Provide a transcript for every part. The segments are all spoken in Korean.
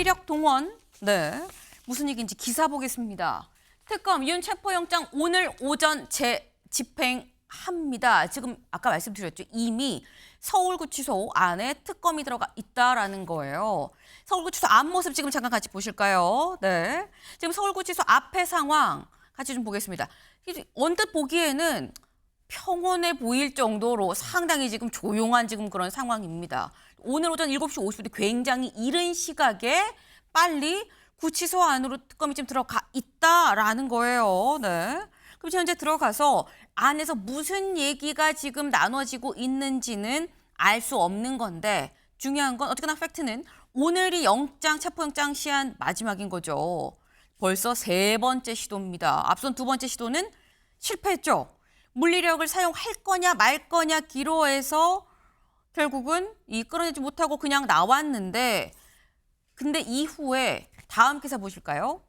물리력 동원. 네. 무슨 얘기인지 기사 보겠습니다. 특검 윤 체포영장 오늘 오전 집행합니다. 지금 아까 말씀드렸죠. 이미 서울구치소 안에 특검이 들어가 있다라는 거예요. 서울구치소 앞모습 지금 잠깐 같이 보실까요? 네. 지금 서울구치소 앞의 상황 같이 좀 보겠습니다. 언뜻 보기에는 평온해 보일 정도로 상당히 지금 조용한 지금 그런 상황입니다. 오늘 오전 7시 50분에 굉장히 이른 시각에 빨리 구치소 안으로 특검이 지금 들어가 있다라는 거예요. 네. 그럼 현재 들어가서 안에서 무슨 얘기가 지금 나눠지고 있는지는 알 수 없는 건데 중요한 건 어쨌거나 팩트는 오늘이 체포영장 시한 마지막인 거죠. 벌써 3번째 시도입니다. 앞선 2번째 시도는 실패했죠. 물리력을 사용할 거냐 말 거냐 기로해서 결국은 끌어내지 못하고 그냥 나왔는데 근데 이후에 다음 기사 보실까요?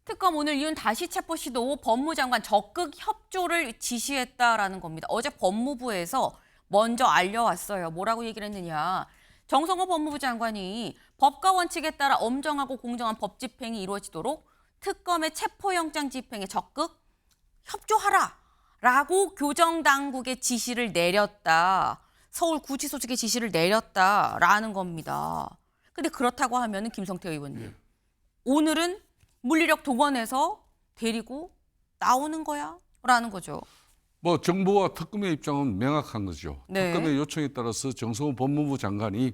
특검 오늘 이은 다시 체포 시도 법무장관 적극 협조를 지시했다라는 겁니다. 어제 법무부에서 먼저 알려왔어요. 뭐라고 얘기를 했느냐. 정성호 법무부 장관이 법과 원칙에 따라 엄정하고 공정한 법 집행이 이루어지도록 특검의 체포영장 집행에 적극 협조하라라고 교정당국에 지시를 내렸다. 서울구치소 측에 지시를 내렸다라는 겁니다. 근데 그렇다고 하면은 김성태 의원님, 오늘은 물리력 동원해서 데리고 나오는 거야? 라는 거죠. 뭐 정부와 특검의 입장은 명확한 거죠. 네. 특검의 요청에 따라서 정성호 법무부 장관이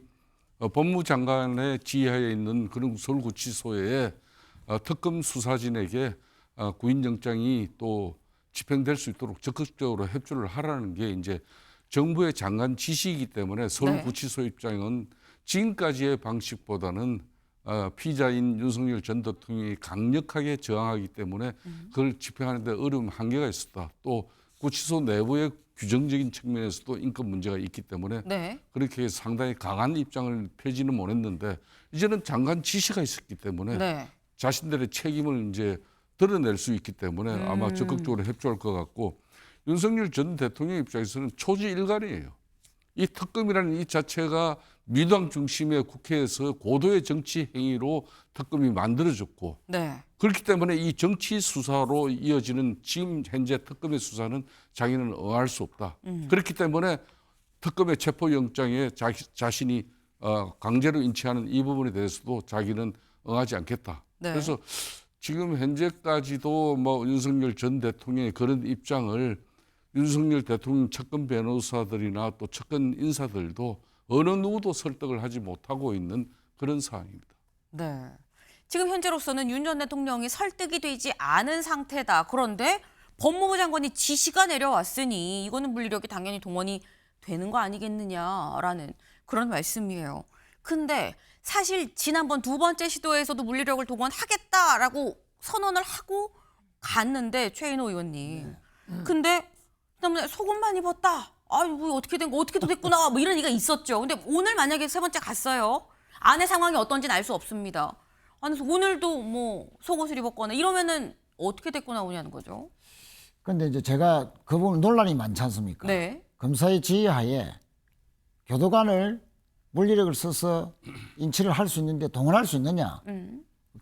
법무부 장관의 지휘하에 있는 그런 서울구치소에 특검 수사진에게 구인영장이 또 집행될 수 있도록 적극적으로 협조를 하라는 게 이제 정부의 장관 지시이기 때문에 서울구치소 입장은 지금까지의 방식보다는 피의자인 윤석열 전 대통령이 강력하게 저항하기 때문에 그걸 집행하는 데 어려움 한계가 있었다. 또 구치소 내부의 규정적인 측면에서도 인권 문제가 있기 때문에 그렇게 상당히 강한 입장을 펴지는 못했는데 이제는 장관 지시가 있었기 때문에 자신들의 책임을 이제 드러낼 수 있기 때문에 아마 적극적으로 협조할 것 같고 윤석열 전 대통령 입장에서는 초지일관이에요. 이 특검이라는 이 자체가 민주당 중심의 국회에서 고도의 정치 행위로 특검이 만들어졌고 그렇기 때문에 이 정치 수사로 이어지는 지금 현재 특검의 수사는 자기는 응할 수 없다. 그렇기 때문에 특검의 체포영장에 자신이 강제로 인치하는 이 부분에 대해서도 자기는 응하지 않겠다. 그래서 지금 현재까지도 뭐 윤석열 전 대통령의 그런 입장을 윤석열 대통령 측근 변호사들이나 또 측근 인사들도 어느 누구도 설득을 하지 못하고 있는 그런 상황입니다. 네. 지금 현재로서는 윤 전 대통령이 설득이 되지 않은 상태다. 그런데 법무부 장관이 지시가 내려왔으니 이거는 물리력이 당연히 동원이 되는 거 아니겠느냐라는 그런 말씀이에요. 근데 사실 지난번 2번째 시도에서도 물리력을 동원하겠다라고 선언을 하고 갔는데 최인호 의원님. 근데 그다음에 속옷만 입었다. 뭐 어떻게 된 거 어떻게 됐구나. 뭐 이런 얘기가 있었죠. 근데 오늘 만약에 3번째 갔어요. 안의 상황이 어떤지는 알 수 없습니다. 그래서 오늘도 뭐 속옷을 입었거나 이러면은 어떻게 됐고 나오냐는 거죠. 그런데 이제 제가 그 부분 논란이 많지 않습니까? 검사의 지휘하에 교도관을 물리력을 써서 인치를 할 수 있는데 동원할 수 있느냐?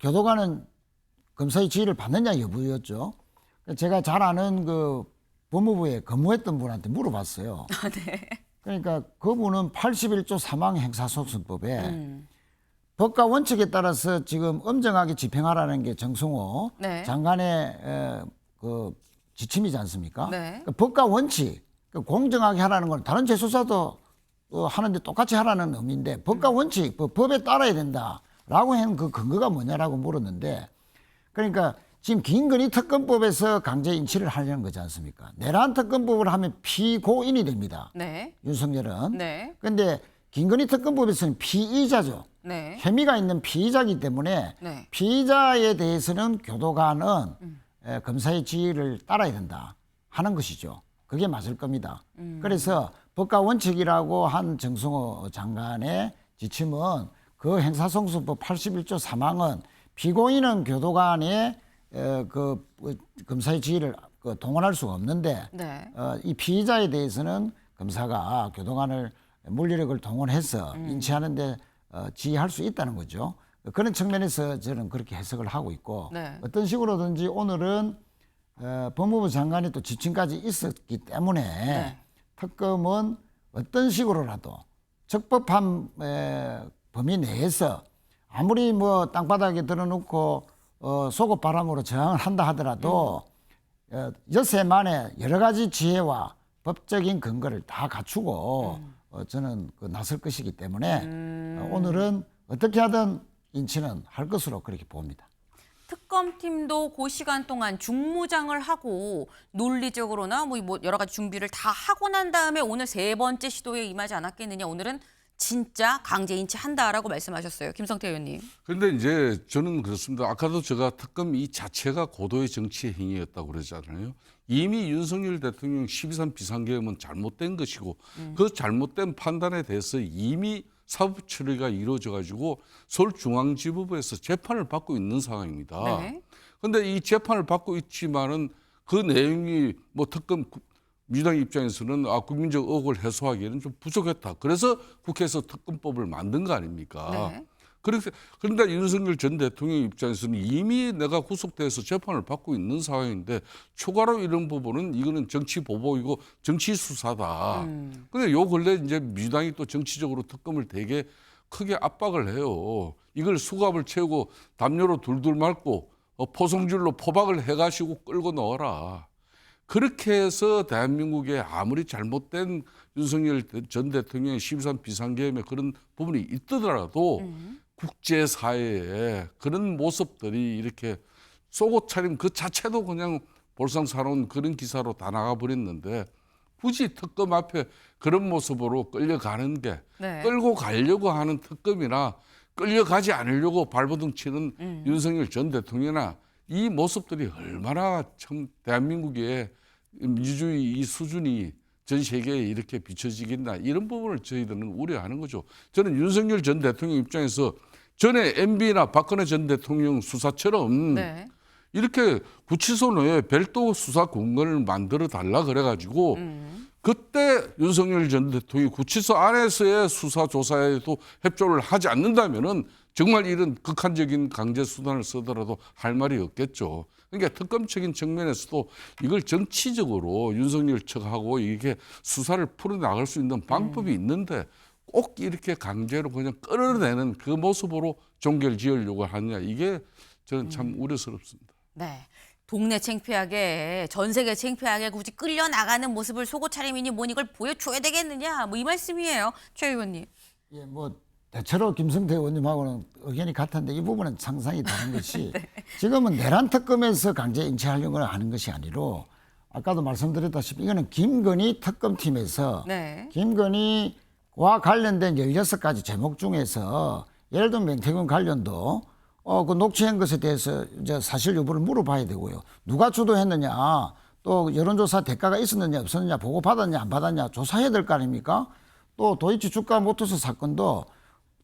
교도관은 검사의 지휘를 받느냐 여부였죠. 제가 잘 아는 그 법무부에 근무했던 분한테 물어봤어요. 그러니까 그분은 81조 사망 행사소송법에 법과 원칙에 따라서 지금 엄정하게 집행하라는 게 정성호 장관의 그 지침이지 않습니까? 그러니까 법과 원칙, 공정하게 하라는 건 다른 재수사도 하는데 똑같이 하라는 의미인데 법과 원칙, 법에 따라야 된다라고 하는 그 근거가 뭐냐라고 물었는데 그러니까 지금 김건희 특검법에서 강제 인치를 하려는 거지 않습니까? 내란 특검법을 하면 피고인이 됩니다. 윤석열은. 그런데 김건희 특검법에서는 피의자죠. 혐의가 있는 피의자이기 때문에 피의자에 대해서는 교도관은 검사의 지휘를 따라야 된다 하는 것이죠. 그게 맞을 겁니다. 그래서 법과 원칙이라고 한 정성호 장관의 지침은 그 행사성수법 81조 3항은 피고인은 교도관의 그 검사의 지휘를 동원할 수가 없는데 이 피의자에 대해서는 검사가 교도관을 물리력을 동원해서 인치하는데 지휘할 수 있다는 거죠. 그런 측면에서 저는 그렇게 해석을 하고 있고 네. 어떤 식으로든지 오늘은 법무부 장관이 또 지침까지 있었기 때문에 네. 특검은 어떤 식으로라도 적법한 범위 내에서 아무리 뭐 땅바닥에 들어놓고 속옷 바람으로 저항을 한다 하더라도 엿새 만에 여러 가지 지혜와 법적인 근거를 다 갖추고 저는 나설 것이기 때문에 오늘은 어떻게 하든 인치는 할 것으로 그렇게 봅니다. 특검팀도 그 시간 동안 중무장을 하고 논리적으로나 뭐 여러 가지 준비를 다 하고 난 다음에 오늘 세 번째 시도에 임하지 않았겠느냐. 오늘은 진짜 강제 인치한다라고 말씀하셨어요. 김성태 의원님. 그런데 이제 저는 그렇습니다. 아까도 제가 특검 이 자체가 고도의 정치 행위였다고 그러잖아요. 이미 윤석열 대통령 12.3 비상계엄은 잘못된 것이고 그 잘못된 판단에 대해서 이미 사법 처리가 이루어져 가지고 서울중앙지법에서 재판을 받고 있는 상황입니다. 그런데 이 재판을 받고 있지만은 그 내용이 뭐 특검 민주당 입장에서는 국민적 의혹을 해소하기에는 좀 부족했다. 그래서 국회에서 특검법을 만든 거 아닙니까? 네. 그런데 윤석열 전 대통령 입장에서는 이미 내가 구속돼서 재판을 받고 있는 상황인데 추가로 이런 부분은 이거는 정치 보복이고 정치 수사다. 근데 요 근래 이제 민주당이 또 정치적으로 특검을 되게 크게 압박을 해요. 이걸 수갑을 채우고 담요로 둘둘 말고 포송줄로 포박을 해가지고 끌고 넣어라. 그렇게 해서 대한민국에 아무리 잘못된 윤석열 전 대통령의 12.3 비상계엄에 그런 부분이 있더라도 국제사회에 그런 모습들이 이렇게 속옷 차림 그 자체도 그냥 볼상사나운 그런 기사로 다 나가버렸는데 굳이 특검 앞에 그런 모습으로 끌려가는 게 네. 끌고 가려고 하는 특검이나 끌려가지 않으려고 발버둥 치는 윤석열 전 대통령이나 이 모습들이 얼마나 참 대한민국의 민주주의 이 수준이 전 세계에 이렇게 비춰지겠나 이런 부분을 저희들은 우려하는 거죠. 저는 윤석열 전 대통령 입장에서 전에 MB나 박근혜 전 대통령 수사처럼 네. 이렇게 구치소 내에 별도 수사 공간을 만들어 달라 그래가지고 그때 윤석열 전 대통령이 구치소 안에서의 수사 조사에도 협조를 하지 않는다면은 정말 이런 극한적인 강제 수단을 쓰더라도 할 말이 없겠죠. 그러니까 특검적인 측면에서도 이걸 정치적으로 윤석열 측하고 이게 수사를 풀어나갈 수 있는 방법이 있는데 꼭 이렇게 강제로 그냥 끌어내는 그 모습으로 종결 지으려고 하느냐 이게 저는 참 우려스럽습니다. 네. 동네 창피하게 전 세계 창피하게 굳이 끌려 나가는 모습을 속옷 차림이니 뭐니 이걸 보여줘야 되겠느냐 뭐 이 말씀이에요. 최 의원님. 예, 뭐 대체로 김성태 의원님하고는 의견이 같은데 이 부분은 상상이 다른 것이 네. 지금은 내란 특검에서 강제 인치하려고 하는 것이 아니로 아까도 말씀드렸다시피 이거는 김건희 특검팀에서 네. 김건희와 관련된 16가지 제목 중에서 예를 들면 명태균 관련도 그 녹취한 것에 대해서 이제 사실 여부를 물어봐야 되고요. 누가 주도했느냐, 또 여론조사 대가가 있었느냐 없었느냐 보고 받았냐 안 받았냐 조사해야 될 거 아닙니까? 또 도이치 주가 모터스 사건도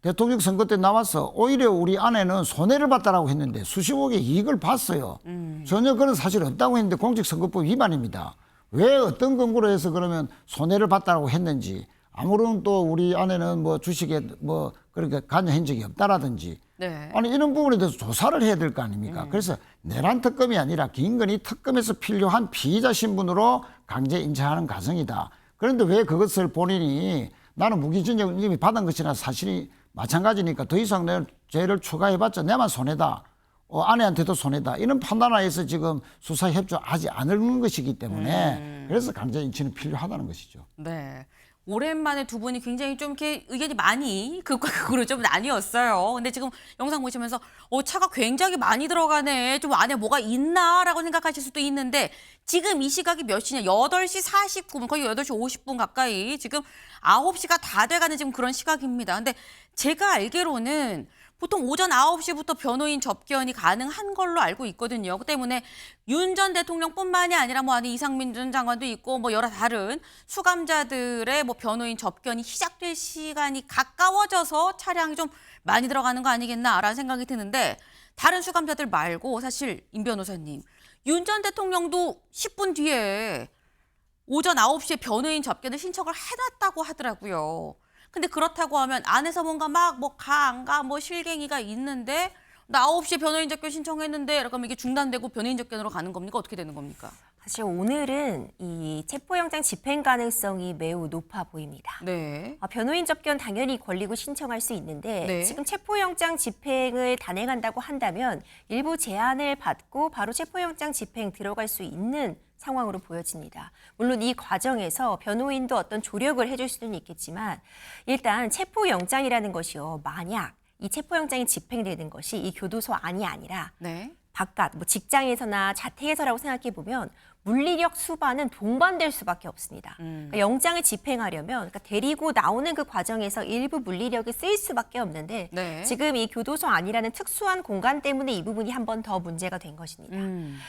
대통령 선거 때 나와서 오히려 우리 아내는 손해를 봤다라고 했는데 수십억의 이익을 봤어요. 전혀 그런 사실 없다고 했는데 공직선거법 위반입니다. 왜 어떤 근거로 해서 그러면 손해를 봤다라고 했는지 아무런 또 우리 아내는 뭐 주식에 뭐 그렇게 관여한 적이 없다라든지 네. 아니 이런 부분에 대해서 조사를 해야 될 거 아닙니까? 그래서 내란 특검이 아니라 김건희 특검에서 필요한 피의자 신분으로 강제 인치하는 과정이다. 그런데 왜 그것을 본인이 나는 무기징역 이미 받은 것이나 사실이 마찬가지니까 더 이상 내 죄를 추가해봤자 내만 손해다. 아내한테도 손해다. 이런 판단하에서 지금 수사 협조하지 않은 것이기 때문에 그래서 강제 인치는 필요하다는 것이죠. 네. 오랜만에 두 분이 굉장히 좀 이렇게 의견이 많이 극과 극으로 좀 나뉘었어요. 근데 지금 영상 보시면서 차가 굉장히 많이 들어가네. 좀 안에 뭐가 있나라고 생각하실 수도 있는데 지금 이 시각이 몇 시냐? 8시 49분, 거의 8시 50분 가까이 지금 9시가 다 돼가는 지금 그런 시각입니다. 근데 제가 알기로는 보통 오전 9시부터 변호인 접견이 가능한 걸로 알고 있거든요. 그 때문에 윤 전 대통령뿐만이 아니라 뭐 안에 이상민 전 장관도 있고 뭐 여러 다른 수감자들의 뭐 변호인 접견이 시작될 시간이 가까워져서 차량이 좀 많이 들어가는 거 아니겠나라는 생각이 드는데 다른 수감자들 말고 사실 임 변호사님, 윤 전 대통령도 10분 뒤에 오전 9시에 변호인 접견을 신청을 해놨다고 하더라고요. 근데 그렇다고 하면 안에서 뭔가 막 뭐 가 안 가 뭐 실갱이가 있는데 나 9시에 변호인 접견 신청했는데 그러면 이게 중단되고 변호인 접견으로 가는 겁니까? 어떻게 되는 겁니까? 사실 오늘은 이 체포영장 집행 가능성이 매우 높아 보입니다. 네. 변호인 접견 당연히 권리고 신청할 수 있는데 네. 지금 체포영장 집행을 단행한다고 한다면 일부 제한을 받고 바로 체포영장 집행 들어갈 수 있는 상황으로 보여집니다. 물론 이 과정에서 변호인도 어떤 조력을 해줄 수는 있겠지만 일단 체포영장이라는 것이요. 만약 이 체포영장이 집행되는 것이 이 교도소 안이 아니라 네. 바깥, 뭐 직장에서나 자택에서라고 생각해 보면 물리력 수반은 동반될 수밖에 없습니다. 그러니까 영장을 집행하려면 그러니까 데리고 나오는 그 과정에서 일부 물리력이 쓰일 수밖에 없는데 네. 지금 이 교도소 안이라는 특수한 공간 때문에 이 부분이 한 번 더 문제가 된 것입니다.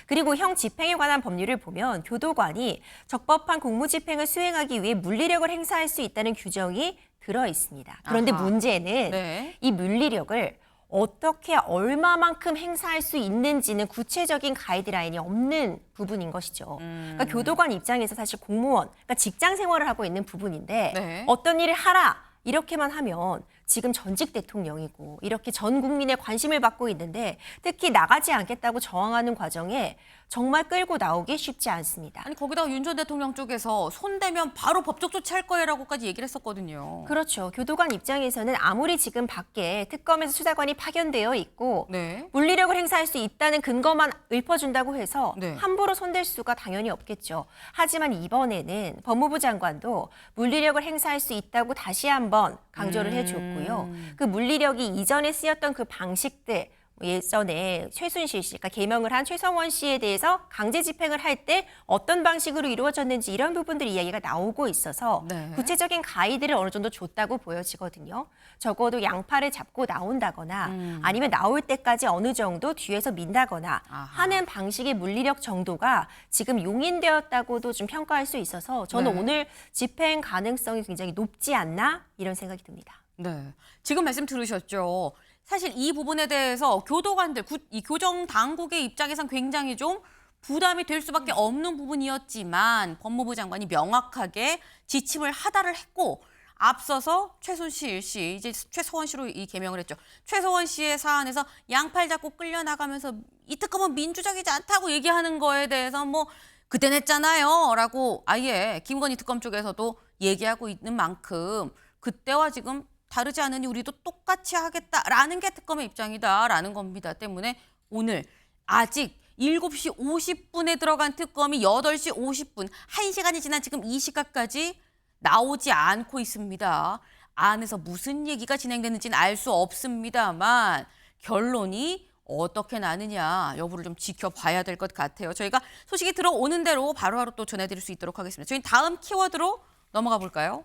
그리고 형 집행에 관한 법률을 보면 교도관이 적법한 공무집행을 수행하기 위해 물리력을 행사할 수 있다는 규정이 들어 있습니다. 그런데 아하. 문제는 네. 이 물리력을 어떻게 얼마만큼 행사할 수 있는지는 구체적인 가이드라인이 없는 부분인 것이죠. 그러니까 교도관 입장에서 사실 공무원, 그러니까 직장 생활을 하고 있는 부분인데 네. 어떤 일을 하라 이렇게만 하면 지금 전직 대통령이고 이렇게 전 국민의 관심을 받고 있는데 특히 나가지 않겠다고 저항하는 과정에 정말 끌고 나오기 쉽지 않습니다. 아니 거기다가 윤 전 대통령 쪽에서 손대면 바로 법적 조치할 거예요라고까지 얘기를 했었거든요. 그렇죠. 교도관 입장에서는 아무리 지금 밖에 특검에서 수사관이 파견되어 있고 네. 물리력을 행사할 수 있다는 근거만 읊어준다고 해서 네. 함부로 손댈 수가 당연히 없겠죠. 하지만 이번에는 법무부 장관도 물리력을 행사할 수 있다고 다시 한번 강조를 해줬고요. 그 물리력이 이전에 쓰였던 그 방식들 예전에 최순실 씨, 그러니까 개명을 한 최성원 씨에 대해서 강제 집행을 할 때 어떤 방식으로 이루어졌는지 이런 부분들 이야기가 나오고 있어서 네. 구체적인 가이드를 어느 정도 줬다고 보여지거든요. 적어도 양팔을 잡고 나온다거나 아니면 나올 때까지 어느 정도 뒤에서 민다거나 아하. 하는 방식의 물리력 정도가 지금 용인되었다고도 좀 평가할 수 있어서 저는 네. 오늘 집행 가능성이 굉장히 높지 않나 이런 생각이 듭니다. 네. 지금 말씀 들으셨죠. 사실 이 부분에 대해서 교도관들, 이 교정 당국의 입장에선 굉장히 좀 부담이 될 수밖에 없는 부분이었지만 법무부 장관이 명확하게 지침을 하달을 했고 앞서서 최순실 씨, 이제 최서원 씨로 이 개명을 했죠. 최서원 씨의 사안에서 양팔 잡고 끌려나가면서 이 특검은 민주적이지 않다고 얘기하는 거에 대해서 뭐 그땐 했잖아요 라고 아예 김건희 특검 쪽에서도 얘기하고 있는 만큼 그때와 지금 다르지 않으니 우리도 똑같이 하겠다라는 게 특검의 입장이다라는 겁니다. 때문에 오늘 아직 7시 50분에 들어간 특검이 8시 50분, 1시간이 지난 지금 이 시각까지 나오지 않고 있습니다. 안에서 무슨 얘기가 진행되는지는 알 수 없습니다만 결론이 어떻게 나느냐 여부를 좀 지켜봐야 될 것 같아요. 저희가 소식이 들어오는 대로 바로바로 또 전해드릴 수 있도록 하겠습니다. 저희는 다음 키워드로 넘어가 볼까요?